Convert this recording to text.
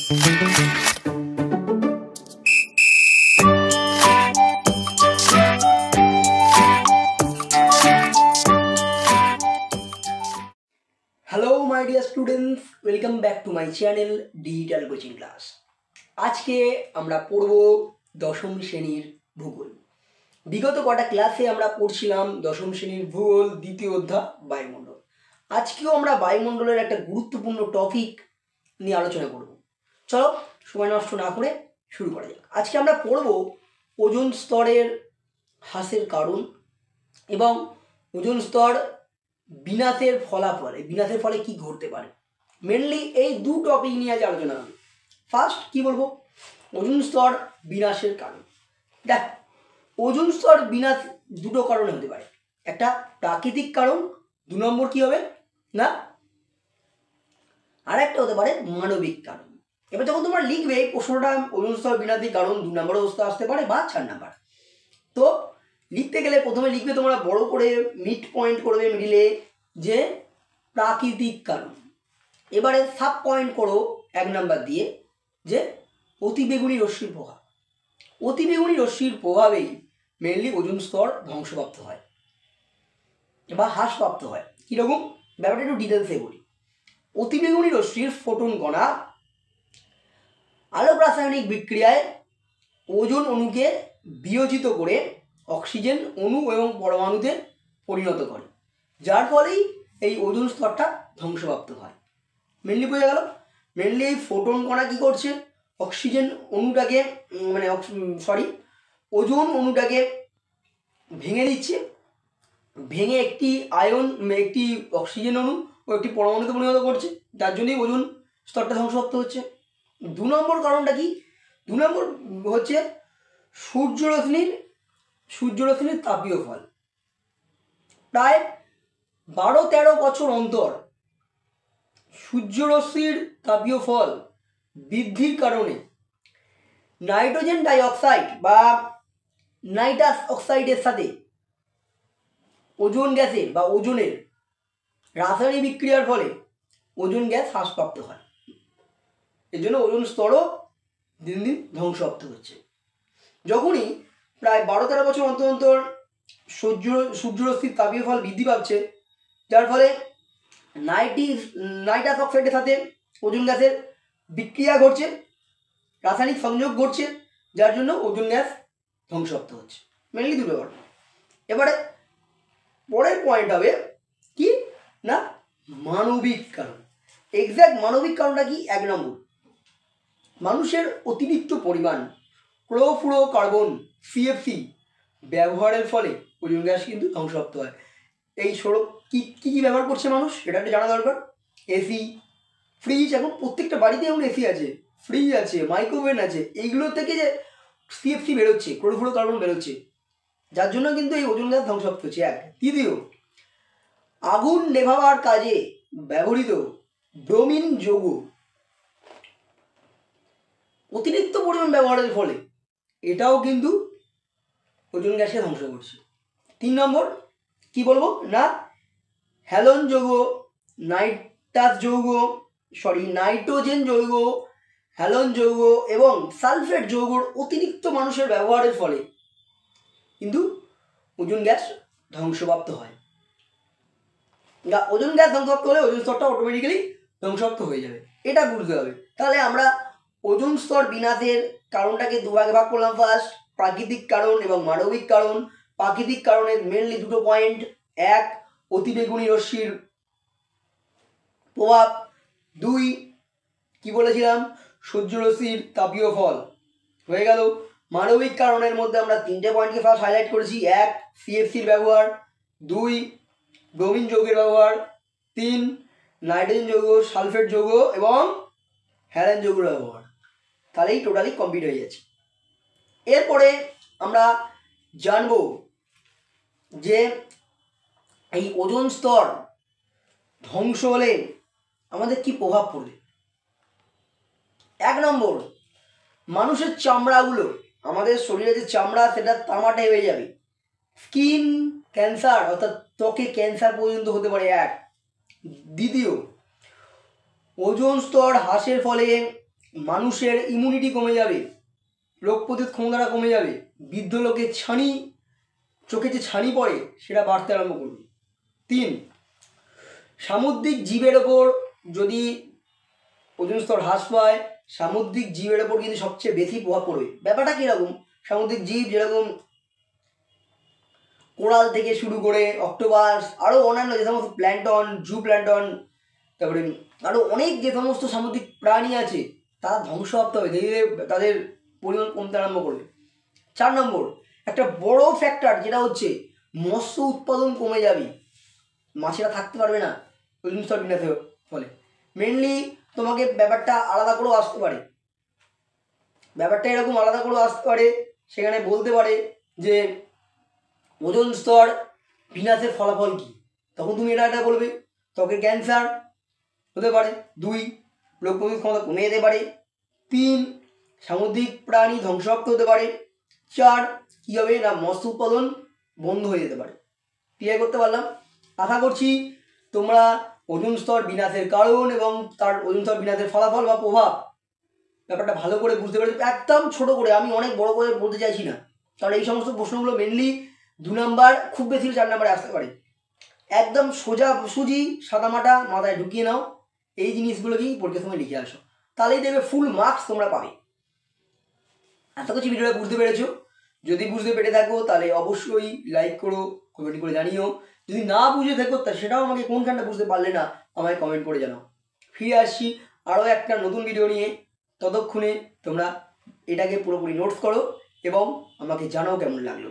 Hello my dear students, welcome back to my channel digital coaching class. आज के আমরা পড়ব দশম শ্রেণীর ভূগোল। বিগত কটা ক্লাসে আমরা পড়ছিলাম দশম শ্রেণীর ভূগোল দ্বিতীয় অধ্যায় বায়ুমণ্ডল। আজকেও আমরা বায়ুমণ্ডলের একটা গুরুত্বপূর্ণ টপিক নিয়ে আলোচনা করব। চলো সময় নষ্ট না করে শুরু করা যাক। আজকে আমরা পড়ব ওজোন স্তরের হ্রাসের কারণ এবং ওজোন স্তর বিনাশের ফলাফল, এই বিনাশের ফলে কি ঘটতে পারে। মেনলি এই দু টপিক নিয়ে আজ আলোচনা হবে। ফার্স্ট কি বলবো, ওজোন স্তর বিনাশের কারণ। দেখ, ওজোন স্তর বিনাশ দুটো কারণে হতে পারে, একটা প্রাকৃতিক কারণ, দু নম্বর কি হবে না আর একটা হতে পারে মানবিক কারণ। এবার যখন তোমরা লিখবে এই প্রশ্নটা ওজোন স্তর বিনাশের কারণ 2 নম্বর অবস্থা আসতে পারে বা 4 নাম্বার। তো লিখতে গেলে প্রথমে লিখবে তোমরা বড় করে মিড পয়েন্ট করবে মিডিলে যে প্রাকৃতিক কারণ। এবারে সাব পয়েন্ট করো 1 নাম্বার দিয়ে যে অতিবেগুনি রশ্মির প্রভাব। অতিবেগুনি রশ্মির প্রভাবেই মেনলি ওজোন স্তর ধ্বংসপ্রাপ্ত হয় বা হ্রাসপ্রাপ্ত হয়। কীরকম ব্যাপারটা একটু ডিটেলসে বলি। অতিবেগুনি রশ্মির ফোটন কণা আলোক রাসায়নিক বিক্রিয়ায় ওজোন অণুকে বিয়োজিত করে অক্সিজেন অণু এবং পরমাণুতে পরিণত করে, যার ফলেই এই ওজোন স্তরটা ধ্বংসপ্রাপ্ত হয়। মেনলি বোঝা গেল, মেনলি এই ফোটন কণা কী করছে, অক্সিজেন অণুটাকে ওজোন অণুটাকে ভেঙে দিচ্ছে, ভেঙে একটি একটি অক্সিজেন অণু ও একটি পরমাণুতে পরিণত করছে, যার জন্যই ওজোন স্তরটা ধ্বংসপ্রাপ্ত হচ্ছে। 2 নম্বর কারণটা কি, 2 নম্বর হচ্ছে সূর্যরশ্মির তাপীয় ফল। প্রায় 12-13 বছর অন্তর সূর্যরশ্মির তাপীয় ফল বৃদ্ধির কারণে নাইট্রোজেন ডাইঅক্সাইড বা নাইট্রাস অক্সাইডের সাথে ওজোন গ্যাসের বা ওজোনের রাসায়নিক বিক্রিয়ার ফলে ওজোন গ্যাস হ্রাসপ্রাপ্ত হয়। এর জন্য ওজোন স্তরও দিন দিন ধ্বংসপ্রাপ্ত হচ্ছে। যখনই প্রায় 12-13 বছর অন্তর অন্তর সূর্যরশ্মির তাপীয় ফল বৃদ্ধি পাচ্ছে, যার ফলে নাইট্রাস অক্সাইডের সাথে ওজোন গ্যাসের বিক্রিয়া ঘটছে, রাসায়নিক সংযোগ ঘটছে, যার জন্য ওজোন গ্যাস ধ্বংসপ্রাপ্ত হচ্ছে। মেনলি দুটো ব্যাপার। এবারে পরের পয়েন্ট হবে কি না মানবিক কারণ। এক্স্যাক্ট মানবিক কারণটা কি, 1 নম্বর মানুষের অতিরিক্ত পরিমাণ ক্লোরোফ্লোরোকার্বন CFC ব্যবহারের ফলে ওজোন গ্যাস কিন্তু ধ্বংসপ্রাপ্ত হয়। এই কী কী ব্যবহার করছে মানুষ, এটা একটা জানা দরকার। এসি, ফ্রিজ, এখন প্রত্যেকটা বাড়িতে এখন এসি আছে, ফ্রিজ আছে, মাইক্রোওভেন আছে, এইগুলো থেকে যে CFC বেরোচ্ছে, ক্লোরোফ্লোরোকার্বন বেরোচ্ছে, যার জন্য কিন্তু এই ওজোন গ্যাস ধ্বংসপ্রাপ্ত হচ্ছে। 1। দ্বিতীয়, আগুন নেভাবার কাজে ব্যবহৃত ব্রোমিন যৌগ অতিরিক্ত পরিমাণ ব্যবহারের ফলে এটাও কিন্তু ওজোন গ্যাসকে ধ্বংস করছে। 3 নম্বর কি বলবো না হ্যালোন যৌগ, নাইট্রোজেন যৌগ, হ্যালোন যৌগ এবং সালফেট যৌগর অতিরিক্ত মানুষের ব্যবহারের ফলে কিন্তু ওজোন গ্যাস ধ্বংসপ্রাপ্ত হয়। ওজোন গ্যাস ধ্বংসপ্রাপ্ত হলে ওজোন স্তরটা অটোমেটিক্যালি ধ্বংসপ্রাপ্ত হয়ে যাবে, এটা বুঝতে হবে। তাহলে আমরা ওজোন স্তর বিনাশের কারণটাকে 2 ভাগে ভাগ করলাম। ফার্স্ট প্রাকৃতিক কারণ এবং মানবিক কারণ। প্রাকৃতিক কারণের মেনলি 2টো পয়েন্ট, 1 অতিবেগুনি রশ্মির প্রভাব, 2 কি বলেছিলাম সূর্যরশ্মির তাপীয় ফল। হয়ে গেল। মানবিক কারণের মধ্যে আমরা 3টে পয়েন্টকে ফার্স্ট হাইলাইট করেছি। 1 CFCর ব্যবহার, 2 ব্রোমিন যৌগের ব্যবহার, 3 নাইট্রোজেন যৌগ, সালফেট যৌগ এবং হ্যালোজেন যৌগের ব্যবহার। তাহলেই টোটালি কমপ্লিট হয়ে যাচ্ছে। এরপরে আমরা জানব যে এই ওজোন স্তর ধ্বংস হলে আমাদের কি প্রভাব পড়বে। 1 নম্বর, মানুষের চামড়াগুলো, আমাদের শরীরে যে চামড়া সেটা তামাটে হয়ে যাবে। স্কিন ক্যান্সার অর্থাৎ ত্বকে ক্যান্সার পর্যন্ত হতে পারে। 1। দ্বিতীয়, ওজোন স্তর হ্রাসের ফলে মানুষের ইমিউনিটি কমে যাবে, রোগ প্রতিরোধ ক্ষমতাটা কমে যাবে, বৃদ্ধ লোকের ছানি, চোখে যে ছানি পড়ে সেটা বাড়তে আরম্ভ করবে। 3, সামুদ্রিক জীবের ওপর যদি ওজন স্তর হ্রাস পায়, সামুদ্রিক জীবের ওপর কিন্তু সবচেয়ে বেশি প্রভাব পড়বে। ব্যাপারটা কীরকম, সামুদ্রিক জীব যেরকম কোরাল থেকে শুরু করে অক্টোপাস, আরও অন্যান্য যে সমস্ত প্ল্যান্টন, জু প্ল্যান্টন, তারপরে আরও অনেক যে সমস্ত সামুদ্রিক প্রাণী আছে তারা ধ্বংসপ্রাপ্ত হবে, ধীরে ধীরে তাদের পরিমাণ কমতে আরম্ভ করবে। 4 নম্বর, একটা বড় ফ্যাক্টর যেটা হচ্ছে মৎস্য উৎপাদন কমে যাবে, মাছেরা থাকতে পারবে না ওজন স্তর বিন্যাসের ফলে। মেনলি তোমাকে ব্যাপারটা আলাদা করেও আসতে পারে, ব্যাপারটা এরকম আলাদা করেও আসতে পারে, সেখানে বলতে পারে যে ওজন স্তর বিন্যাসের ফলাফল কী, তখন তুমি এটা বলবে ত্বকের ক্যান্সার হতে পারে। 2, রোগ প্রতিরোধ ক্ষমতা কমে যেতে পারে। 3, সামুদ্রিক প্রাণী ধ্বংসপ্রাপ্ত হতে পারে। 4, কী হবে না মৎস্য উৎপাদন বন্ধ হয়ে যেতে পারে। ক্লিয়ার করতে পারলাম? আশা করছি তোমরা ওজন স্তর বিন্যাসের কারণ এবং তার ওজন স্তর বিন্যাসের ফলাফল বা প্রভাব ব্যাপারটা ভালো করে বুঝতে পেরেছি। একদম ছোট করে, আমি অনেক বড় করে বলতে চাইছি না, কারণ এই সমস্ত প্রশ্নগুলো মেনলি 2 নাম্বার, খুব বেশি 4 নাম্বারে আসতে পারে। একদম সোজা সুজি সাদামাটা মাথায় ঢুকিয়ে নাও, এই জিনিসগুলোকেই পরীক্ষার সময় লিখে আসো, তাহলেই দেখবে ফুল মার্কস তোমরা পাবে। আশা করছি ভিডিওটা বুঝতে পেরেছো। যদি বুঝতে পেরে থাকো তাহলে অবশ্যই লাইক করো, কমেন্ট করে জানিও। যদি না বুঝে থাকো তা সেটাও আমাকে কোনখানটা বুঝতে পারলে না আমায় কমেন্ট করে জানাও। ফিরে আসছি আরও একটা নতুন ভিডিও নিয়ে, ততক্ষণে তোমরা এটাকে পুরোপুরি নোটস করো এবং আমাকে জানাও কেমন লাগলো।